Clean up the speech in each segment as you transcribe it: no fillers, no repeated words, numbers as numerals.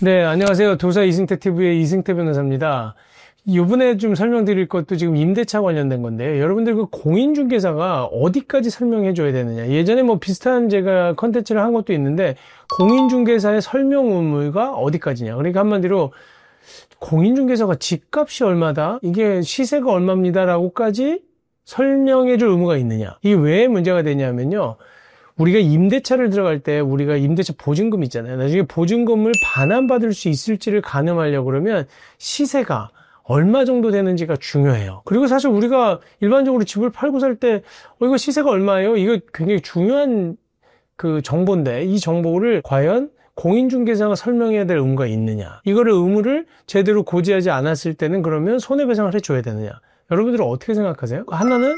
네, 안녕하세요. 도사 이승태 TV의 이승태 변호사입니다. 이번에 좀 설명드릴 것도 지금 임대차 관련된 건데요. 여러분들 그 공인중개사가 어디까지 설명해 줘야 되느냐. 예전에 뭐 비슷한 제가 컨텐츠를 한 것도 있는데 공인중개사의 설명 의무가 어디까지냐. 그러니까 한마디로 공인중개사가 집값이 얼마다, 이게 시세가 얼마입니다라고까지 설명해 줄 의무가 있느냐. 이게 왜 문제가 되냐면요. 우리가 임대차를 들어갈 때 우리가 임대차 보증금 있잖아요. 나중에 보증금을 반환받을 수 있을지를 가늠하려고 그러면 시세가 얼마 정도 되는지가 중요해요. 그리고 사실 우리가 일반적으로 집을 팔고 살 때 이거 시세가 얼마예요? 이거 굉장히 중요한 그 정보인데 이 정보를 과연 공인중개사가 설명해야 될 의무가 있느냐. 이거를 의무를 제대로 고지하지 않았을 때는 그러면 손해배상을 해줘야 되느냐. 여러분들은 어떻게 생각하세요? 하나는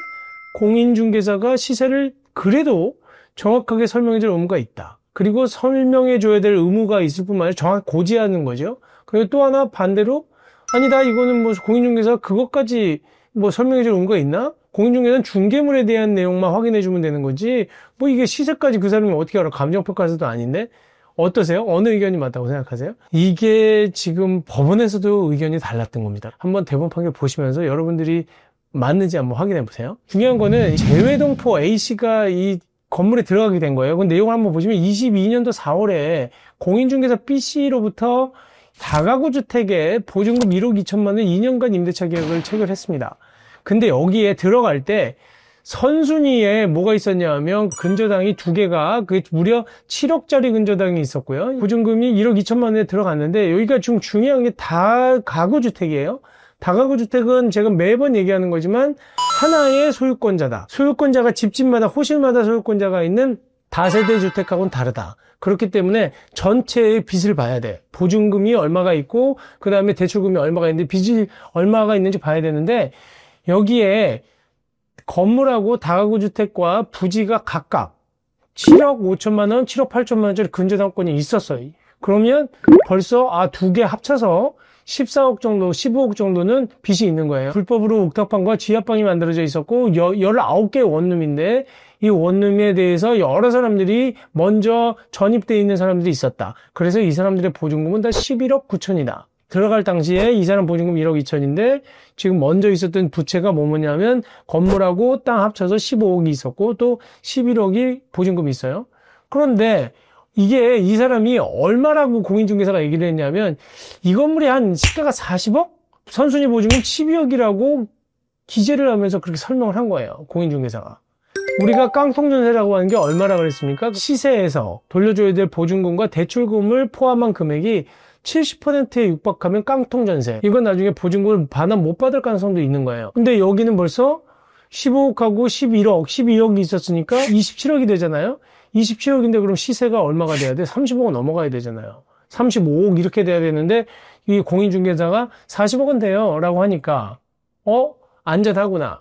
공인중개사가 시세를 그래도 정확하게 설명해줄 의무가 있다. 그리고 설명해줘야 될 의무가 있을 뿐만 아니라 정확히 고지하는 거죠. 그리고 또 하나 반대로 아니다, 이거는 뭐 공인중개사가 그것까지 뭐 설명해줄 의무가 있나? 공인중개사는 중개물에 대한 내용만 확인해주면 되는 거지 뭐 이게 시세까지 그 사람이 어떻게 알아? 감정평가사도 아닌데. 어떠세요? 어느 의견이 맞다고 생각하세요? 이게 지금 법원에서도 의견이 달랐던 겁니다. 한번 대법원 판결 보시면서 여러분들이 맞는지 한번 확인해 보세요. 중요한 거는 재외동포 A씨가 이 건물에 들어가게 된 거예요. 그 내용을 한번 보시면 22년도 4월에 공인중개사 B씨로부터 다가구 주택에 보증금 1억 2천만 원 2년간 임대차 계약을 체결했습니다. 근데 여기에 들어갈 때 선순위에 뭐가 있었냐 하면 근저당이 두 개가 그게 무려 7억짜리 근저당이 있었고요. 보증금이 1억 2천만 원에 들어갔는데 여기가 좀 중요한 게 다가구 주택이에요. 다가구 주택은 제가 매번 얘기하는 거지만 하나의 소유권자다. 소유권자가 집집마다 호실마다 소유권자가 있는 다세대 주택하고는 다르다. 그렇기 때문에 전체의 빚을 봐야 돼. 보증금이 얼마가 있고 그 다음에 대출금이 얼마가 있는데 빚이 얼마가 있는지 봐야 되는데 여기에 건물하고 다가구 주택과 부지가 각각 7억 5천만 원, 7억 8천만 원짜리 근저당권이 있었어요. 그러면 벌써 두 개 합쳐서 14억 정도, 15억 정도는 빚이 있는 거예요. 불법으로 옥탑방과 지하방이 만들어져 있었고 19개의 원룸인데 이 원룸에 대해서 여러 사람들이 먼저 전입되어 있는 사람들이 있었다. 그래서 이 사람들의 보증금은 다 11억 9천이다. 들어갈 당시에 이 사람 보증금 1억 2천인데 지금 먼저 있었던 부채가 뭐냐면 건물하고 땅 합쳐서 15억이 있었고 또 11억이 보증금이 있어요. 그런데 이게 이 사람이 얼마라고 공인중개사가 얘기를 했냐면 이 건물이 한 시가가 40억? 선순위 보증금 12억이라고 기재를 하면서 그렇게 설명을 한 거예요. 공인중개사가. 우리가 깡통전세라고 하는 게 얼마라고 그랬습니까? 시세에서 돌려줘야 될 보증금과 대출금을 포함한 금액이 70%에 육박하면 깡통전세. 이건 나중에 보증금을 반환 못 받을 가능성도 있는 거예요. 근데 여기는 벌써 15억하고 11억, 12억이 있었으니까 27억이 되잖아요. 27억인데 그럼 시세가 얼마가 돼야 돼? 30억은 넘어가야 되잖아요. 35억 이렇게 돼야 되는데 이 공인중개사가 40억은 돼요 라고 하니까 안전하구나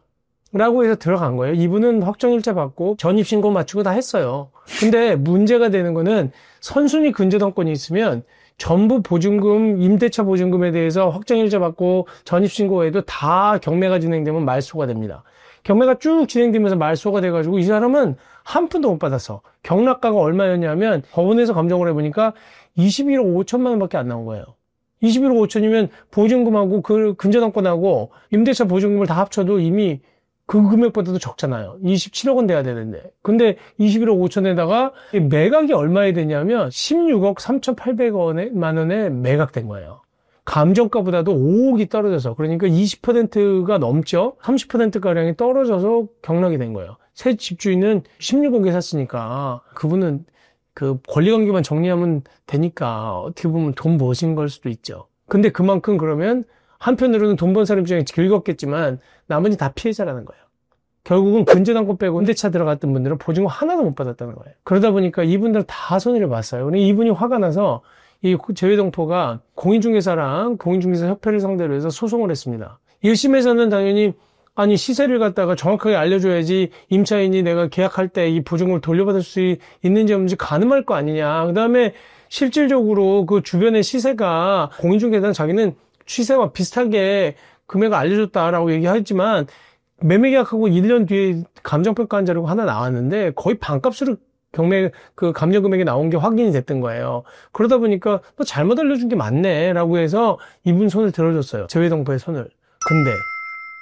라고 해서 들어간 거예요. 이분은 확정일자 받고 전입신고 맞추고 다 했어요. 근데 문제가 되는 거는 선순위 근저당권이 있으면 전부 보증금, 임대차 보증금에 대해서 확정일자 받고 전입신고에도 다 경매가 진행되면 말소가 됩니다. 경매가 쭉 진행되면서 말소가 돼가지고 이 사람은 한 푼도 못 받았어. 경락가가 얼마였냐면 법원에서 감정을 해보니까 21억 5천만 원밖에 안 나온 거예요. 21억 5천이면 보증금하고 그 근저당권하고 임대차 보증금을 다 합쳐도 이미 그 금액보다도 적잖아요. 27억은 돼야 되는데. 근데 21억 5천에다가 매각이 얼마에 되냐면 16억 3,800만 원에 매각된 거예요. 감정가보다도 5억이 떨어져서. 그러니까 20%가 넘죠. 30%가량이 떨어져서 경락이 된 거예요. 새 집주인은 16억에 샀으니까 그분은 그 권리관계만 정리하면 되니까 어떻게 보면 돈 버신 걸 수도 있죠. 근데 그만큼 그러면 한편으로는 돈 번 사람 입장에 즐겁겠지만 나머지 다 피해자라는 거예요. 결국은 근저당권 빼고 임대차 들어갔던 분들은 보증금 하나도 못 받았다는 거예요. 그러다 보니까 이분들은 다 손해를 봤어요. 그러니까 이분이 화가 나서 이 재외동포가 공인중개사랑 공인중개사 협회를 상대로 해서 소송을 했습니다. 1심에서는 당연히 아니 시세를 갖다가 정확하게 알려줘야지 임차인이 내가 계약할 때 이 보증금을 돌려받을 수 있는지 없는지 가늠할 거 아니냐. 그 다음에 실질적으로 그 주변의 시세가 공인중개사는 자기는 시세와 비슷하게 금액을 알려줬다라고 얘기하지만 매매계약하고 1년 뒤에 감정평가한 자료가 하나 나왔는데 거의 반값으로 경매 그 감정 금액이 나온 게 확인이 됐던 거예요. 그러다 보니까 너 잘못 알려준 게 맞네라고 해서 이분 손을 들어줬어요. 재외동포의 손을. 근데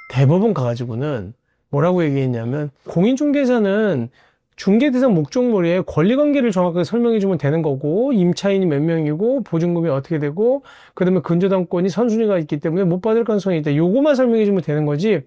대법원 가가지고는 뭐라고 얘기했냐면 공인중개사는 중개대상 목적물의 권리관계를 정확하게 설명해주면 되는 거고 임차인이 몇 명이고 보증금이 어떻게 되고 그다음에 근저당권이 선순위가 있기 때문에 못 받을 가능성이 있다. 요거만 설명해주면 되는 거지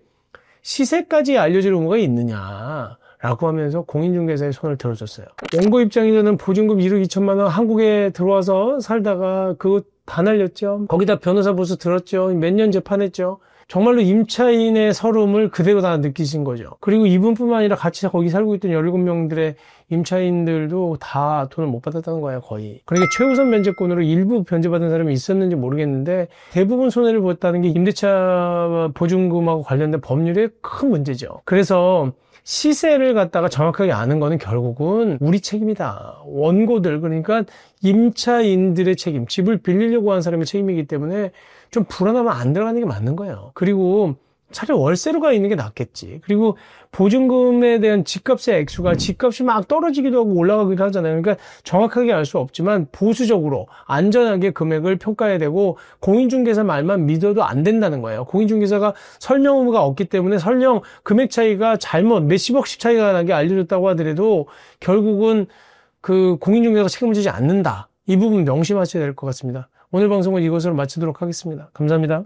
시세까지 알려줄 의무가 있느냐 라고 하면서 공인중개사의 손을 들어줬어요. 원고 입장에서는 보증금 1억 2천만 원 한국에 들어와서 살다가 그거 다 날렸죠. 거기다 변호사 보수 들었죠. 몇 년 재판했죠. 정말로 임차인의 서름을 그대로 다 느끼신 거죠. 그리고 이분뿐만 아니라 같이 거기 살고 있던 17명들의 임차인들도 다 돈을 못 받았다는 거예요, 거의. 그러니까 최우선 면제권으로 일부 변제받은 사람이 있었는지 모르겠는데 대부분 손해를 봤다는 게 임대차 보증금하고 관련된 법률의 큰 문제죠. 그래서 시세를 갖다가 정확하게 아는 거는 결국은 우리 책임이다. 원고들, 그러니까 임차인들의 책임, 집을 빌리려고 한 사람의 책임이기 때문에 좀 불안하면 안 들어가는 게 맞는 거예요. 그리고 차라리 월세로 가 있는 게 낫겠지. 그리고 보증금에 대한 집값의 액수가 집값이 막 떨어지기도 하고 올라가기도 하잖아요. 그러니까 정확하게 알 수 없지만 보수적으로 안전하게 금액을 평가해야 되고 공인중개사 말만 믿어도 안 된다는 거예요. 공인중개사가 설명 의무가 없기 때문에 설령 금액 차이가 잘못 몇십억씩 차이가 나게 알려줬다고 하더라도 결국은 그 공인중개사가 책임을 지지 않는다. 이 부분 명심하셔야 될 것 같습니다. 오늘 방송은 이것으로 마치도록 하겠습니다. 감사합니다.